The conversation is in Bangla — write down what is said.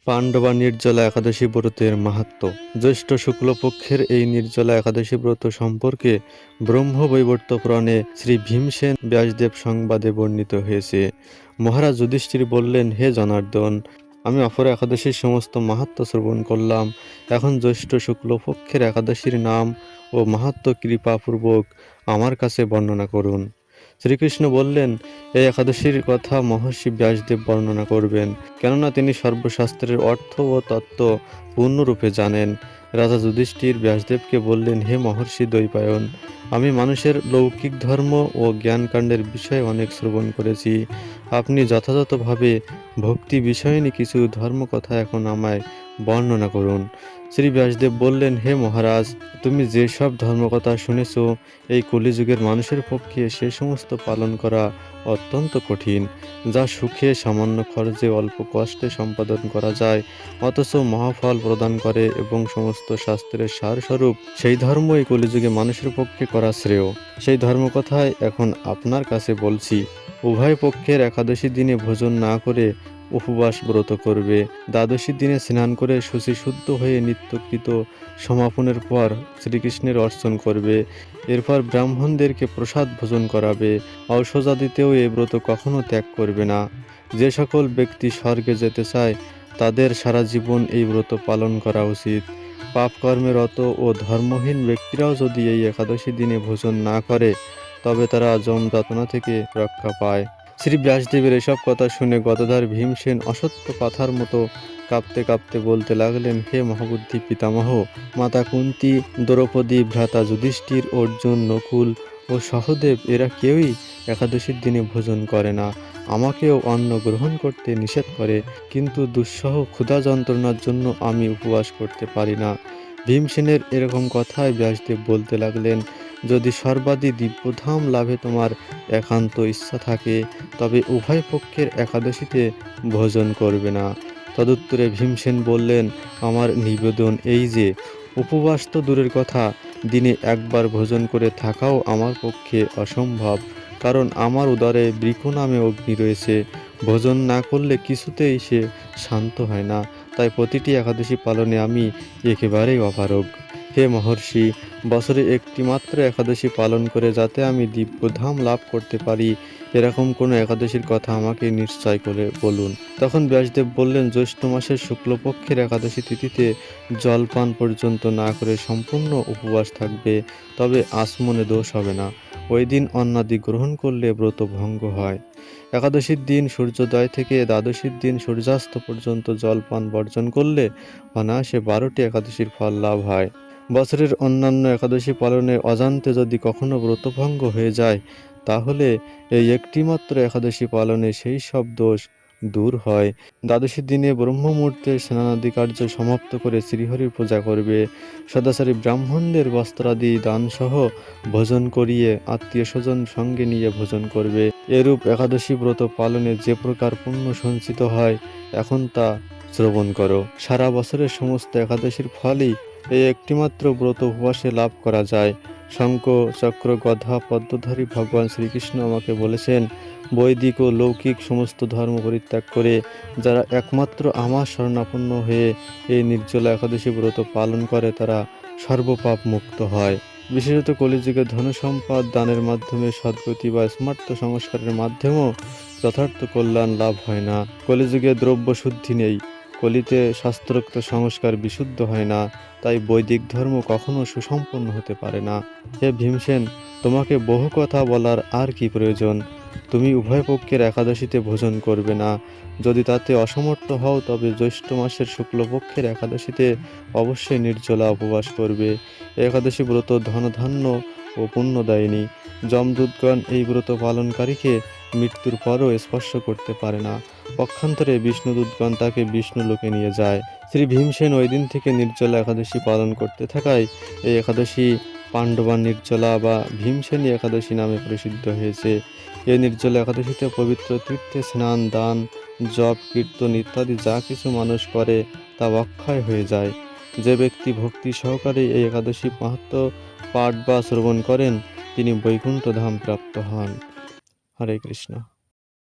পাণ্ডবা নির্জলা একাদশী ব্রতের মাহাত্ম্য। জ্যৈষ্ঠ শুক্লপক্ষের এই নির্জলা একাদশী ব্রত সম্পর্কে ব্রহ্মবৈবর্ত পুরাণে শ্রী ভীমসেন ব্যাসদেব সংবাদে বর্ণিত হয়েছে। মহারাজ যুধিষ্ঠির বললেন, হে জনার্দন, আমি অপর একাদশীর সমস্ত মাহাত্ম্য শ্রবণ করলাম। এখন জ্যৈষ্ঠ শুক্লপক্ষের একাদশীর নাম ও মাহাত্ম্য কৃপাপূর্বক আমার কাছে বর্ণনা করুন। শ্রীকৃষ্ণ বললেন, এই একাদশীর কথা মহর্ষি ব্যাসদেব বর্ণনা করবেন, কেননা তিনি সর্বশাস্ত্রের অর্থ ও তত্ত্ব পূর্ণরূপে জানেন। রাজা যুধিষ্ঠির ব্যাসদেবকে বললেন, হে মহর্ষি দ্বৈপায়ন, আমি মানুষের লৌকিক ধর্ম ও জ্ঞানকাণ্ডের বিষয়ে অনেক শ্রবণ করেছি। আপনি যথাযথভাবে ভক্তি বিষয়নী কিছু ধর্মকথা এখন আমায় বর্ণনা করুন। শ্রী ব্যাসদেব বললেন, হে মহারাজ, তুমি যেসব ধর্মকথা শুনেছ, এই কলিযুগের মানুষের পক্ষে সে সমস্ত পালন করা অত্যন্ত কঠিন, যা সুখে সামান্য খরচে অল্প কষ্টে সম্পাদন করা যায়, অথচ মহাফল প্রদান করে এবং সমস্ত শাস্ত্রের সারস্বরূপ সেই ধর্ম এই কলিযুগে মানুষের পক্ষে করা শ্রেয়। সেই ধর্মকথাই এখন আপনার কাছে বলছি। উভয় পক্ষের একাদশী দিনে ভোজন না করে উপবাস ব্রত করবে। দ্বাদশী দিনে স্নান করে শুচিশুদ্ধ হয়ে নিত্যকৃত সমাপনের পর শ্রীকৃষ্ণের অর্চন করবে। এরপর ব্রাহ্মণদেরকে প্রসাদ ভোজন করাবে। ঔষধাদিতেও এই ব্রত কখনো ত্যাগ করবে না। যে সকল ব্যক্তি স্বর্গে যেতে চায় তাদের সারা জীবন এই ব্রত পালন করা উচিত। পাপকর্মে রত ও ধর্মহীন ব্যক্তিরাও যদি এই একাদশী দিনে ভোজন না করে তবে তারা যমযাতনা থেকে রক্ষা পায়। শ্রী ব্যাসদেবের এসব কথা শুনে গদাধর ভীমসেন অসত্য কথার মতো কাঁপতে কাঁপতে বলতে লাগলেন, হে মহাবুদ্ধি পিতামহ, মাতা কুন্তী, দ্রৌপদী, ভ্রাতা যুধিষ্ঠির, অর্জুন, নকুল ও সহদেব এরা কেউই একাদশীর দিনে ভোজন করে না। আমাকেও অন্ন গ্রহণ করতে নিষেধ করে, কিন্তু দুঃসহ ক্ষুধা যন্ত্রণার জন্য আমি উপবাস করতে পারি না। ভীমসেনের এরকম কথায় ব্যাসদেব বলতে লাগলেন, যদি সর্বাদি দিব্যধাম লাভে তোমার একান্ত ইচ্ছা থাকে তবে উভয় পক্ষের একাদশীতে ভোজন করবে না। তদুত্তরে ভীমসেন বললেন, আমার নিবেদন এই যে, উপবাস তো দূরের কথা, দিনে একবার ভোজন করে থাকাও আমার পক্ষে অসম্ভব, কারণ আমার উদরে বৃষ নামে অগ্নি রয়েছে। ভোজন না করলে কিছুতেই সে শান্ত হয় না, তাই প্রতিটি একাদশী পালনে আমি একেবারেই অপারগ। হে মহর্ষি, বছরে একটি মাত্র একাদশী পালন করে যাতে আমি দিব্যধাম লাভ করতে পারি, এরকম কোনো একাদশীর কথা আমাকে নিশ্চয় করে বলুন। তখন ব্যাসদেব বললেন, জ্যৈষ্ঠ মাসের শুক্লপক্ষের একাদশী তিথিতে জলপান পর্যন্ত না করে সম্পূর্ণ উপবাস থাকবে, তবে আচমনে দোষ হবে না। ওই দিন অন্নাদি গ্রহণ করলে ব্রত ভঙ্গ হয়। একাদশীর দিন সূর্যোদয় থেকে দ্বাদশীর দিন সূর্যাস্ত পর্যন্ত জলপান বর্জন করলে অনায়াসে 12টি একাদশীর ফল লাভ হয়। বছরের অন্যান্য একাদশী পালনে অজান্তে যদি কখনো ব্রতভঙ্গ হয়ে যায় তাহলে এই একটিমাত্র একাদশী পালনে সেই সব দোষ দূর হয়। দ্বাদশীর দিনে ব্রহ্মমুহূর্তে স্নানাদি কার্য সমাপ্ত করে শ্রীহরির পূজা করবে। সদাচারী ব্রাহ্মণদের বস্ত্রাদি দানসহ ভোজন করিয়ে আত্মীয় স্বজন সঙ্গে নিয়ে ভোজন করবে। এরূপ একাদশী ব্রত পালনে যে প্রকার পুণ্য সঞ্চিত হয় এখন তা শ্রবণ করো। সারা বছরের সমস্ত একাদশীর ফলই এই একটিমাত্র ব্রত উপবাসে লাভ করা যায়। শঙ্খ, চক্র, গদা, পদ্মধারী ভগবান শ্রীকৃষ্ণ আমাকে বলেছেন, বৈদিক ও লৌকিক সমস্ত ধর্ম পরিত্যাগ করে যারা একমাত্র আমার শরণাপন্ন হয়ে এই নির্জলা একাদশী ব্রত পালন করে তারা সর্বপাপ মুক্ত হয়। বিশেষত কলিযুগে ধনসম্পদ দানের মাধ্যমে সদ্গতি বা স্মার্ত সংস্কারের মাধ্যমেও যথার্থ কল্যাণ লাভ হয় না। কলিযুগে দ্রব্য শুদ্ধি নেই, কলিতে শাস্ত্রোক্ত সংস্কার বিশুদ্ধ হয় না, তাই বৈদিক ধর্ম কখনো সুসম্পন্ন হতে পারে না। হে ভীমসেন, তোমাকে বহু কথা বলার আর কি প্রয়োজন? তুমি উভয় পক্ষের একাদশীতে ভোজন করবে না। যদি তাতে অসমর্থ হও তবে জ্যৈষ্ঠ মাসের শুক্লপক্ষের একাদশীতে অবশ্যই নির্জলা উপবাস করবে। এই একাদশী ব্রত ধনধান্য ও পুণ্যদায়িনী। যমদূতগণ এই ব্রত পালনকারীকে মৃত্যুর পরও স্পর্শ করতে পারে না। পক্ষান্তরে বিষ্ণুদূতগণ তাকে বিষ্ণুলোকে নিয়ে যায়। শ্রী ভীমসেন ওই দিন থেকে নির্জলা একাদশী পালন করতে থাকায় এই একাদশী পাণ্ডবা নির্জলা বা ভীমসেনী একাদশী নামে প্রসিদ্ধ হয়েছে। এই নির্জলা একাদশীতে পবিত্র তীর্থে স্নান, দান, জপ, কীর্তন ইত্যাদি যা কিছু মানুষ করে তা অক্ষয় হয়ে যায়। যে ব্যক্তি ভক্তি সহকারে এই একাদশী মাহাত্ম্য পাঠ বা শ্রবণ করেন তিনি বৈকুণ্ঠ ধাম প্রাপ্ত হন। হরে কৃষ্ণ।